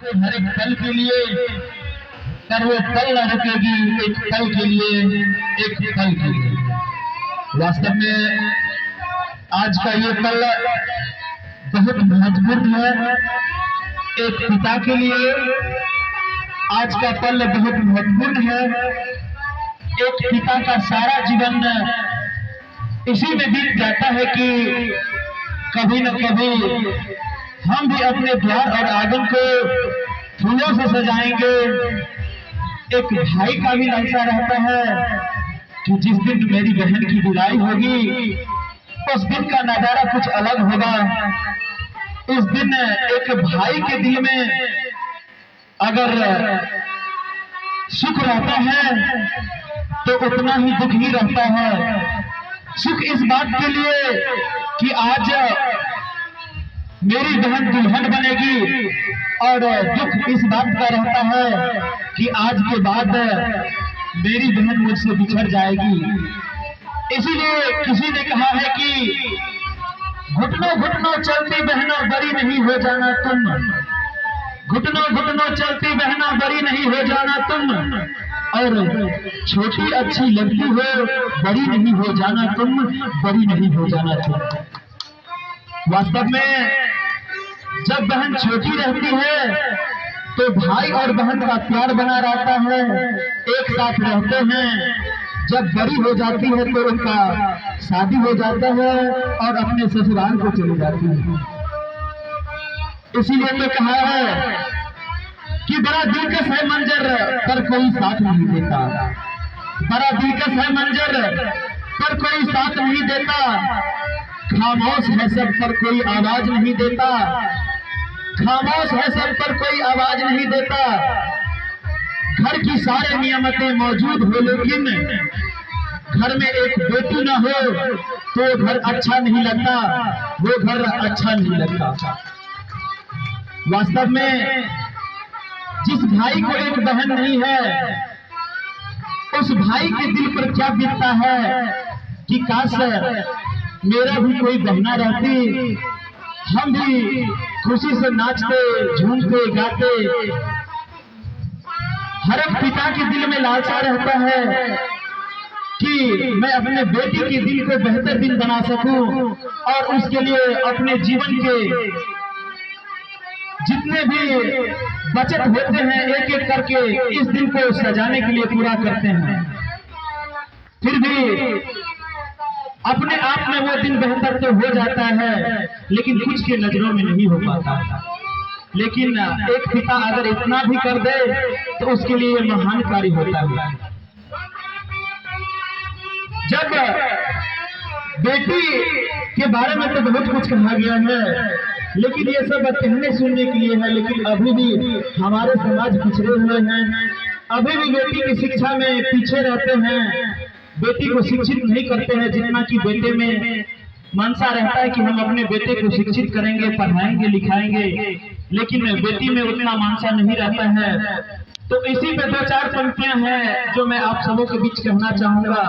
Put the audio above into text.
हर एक पल के लिए, पर वो पल न रुकेगी एक पल के लिए, एक पल के लिए। वास्तव में आज का ये पल बहुत महत्वपूर्ण है एक पिता के लिए। आज का पल बहुत महत्वपूर्ण है। एक पिता का सारा जीवन इसी में बीत जाता है कि कभी न कभी हम भी अपने द्वार और आंगन को फूलों से सजाएंगे। एक भाई का भी लालसा रहता है कि जिस दिन मेरी बहन की विदाई होगी उस दिन का नजारा कुछ अलग होगा। उस दिन एक भाई के दिल में अगर सुख रहता है तो उतना ही दुख ही रहता है। सुख इस बात के लिए कि आज मेरी बहन दुल्हन बनेगी, और दुख इस बात का रहता है कि आज के बाद मेरी बहन मुझसे बिछड़ जाएगी। इसीलिए किसी ने कहा है कि घुटनों घुटनों चलती बहनों बड़ी नहीं हो जाना तुम, घुटनों घुटनों चलती बहनों बड़ी नहीं हो जाना तुम, और छोटी अच्छी लगती हो बड़ी नहीं हो जाना तुम, बड़ी नहीं हो जाना तुम। वास्तव में जब बहन छोटी रहती है तो भाई और बहन का प्यार बना रहता है, एक साथ रहते हैं। जब बड़ी हो जाती है तो उनका शादी हो जाता है और अपने ससुराल को चली जाती है। इसीलिए तो कहा है कि बड़ा दिलकश है मंजर पर कोई साथ नहीं देता, बड़ा दिलकश है मंजर पर कोई साथ नहीं देता, खामोश है सब पर कोई आवाज नहीं देता, खामोश है सब पर कोई आवाज नहीं देता। घर की सारे नियमतें मौजूद हो लेकिन घर में एक बेटी न हो तो घर अच्छा नहीं लगता, वो घर अच्छा नहीं लगता। वास्तव में जिस भाई को एक बहन नहीं है उस भाई के दिल पर क्या बीतता है कि काश मेरा भी कोई बहना रहती, हम भी खुशी से नाचते झूमते गाते। हर एक पिता के दिल में लालसा रहता है कि मैं अपने बेटी के दिल को बेहतर दिन बना सकूं, और उसके लिए अपने जीवन के जितने भी बचत होते हैं एक एक करके इस दिन को सजाने के लिए पूरा करते हैं। फिर भी अपने आप में वो दिन बेहतर तो हो जाता है लेकिन कुछ के नजरों में नहीं हो पाता। लेकिन एक पिता अगर इतना भी कर दे तो उसके लिए महान कार्य होता है। जब बेटी के बारे में तो बहुत कुछ कहा गया है लेकिन ये सब कहने सुनने के लिए है, लेकिन अभी भी हमारे समाज पिछड़े हुए हैं। अभी भी बेटी की शिक्षा में पीछे रहते हैं, बेटी को शिक्षित नहीं करते हैं जितना कि बेटे में मनसा रहता है कि हम अपने बेटे को शिक्षित करेंगे, पढ़ाएंगे, लिखाएंगे, लेकिन बेटी में उतना मनसा नहीं रहता है। तो इसी पे दो चार पंक्तियां हैं जो मैं आप सबों के बीच कहना चाहूंगा।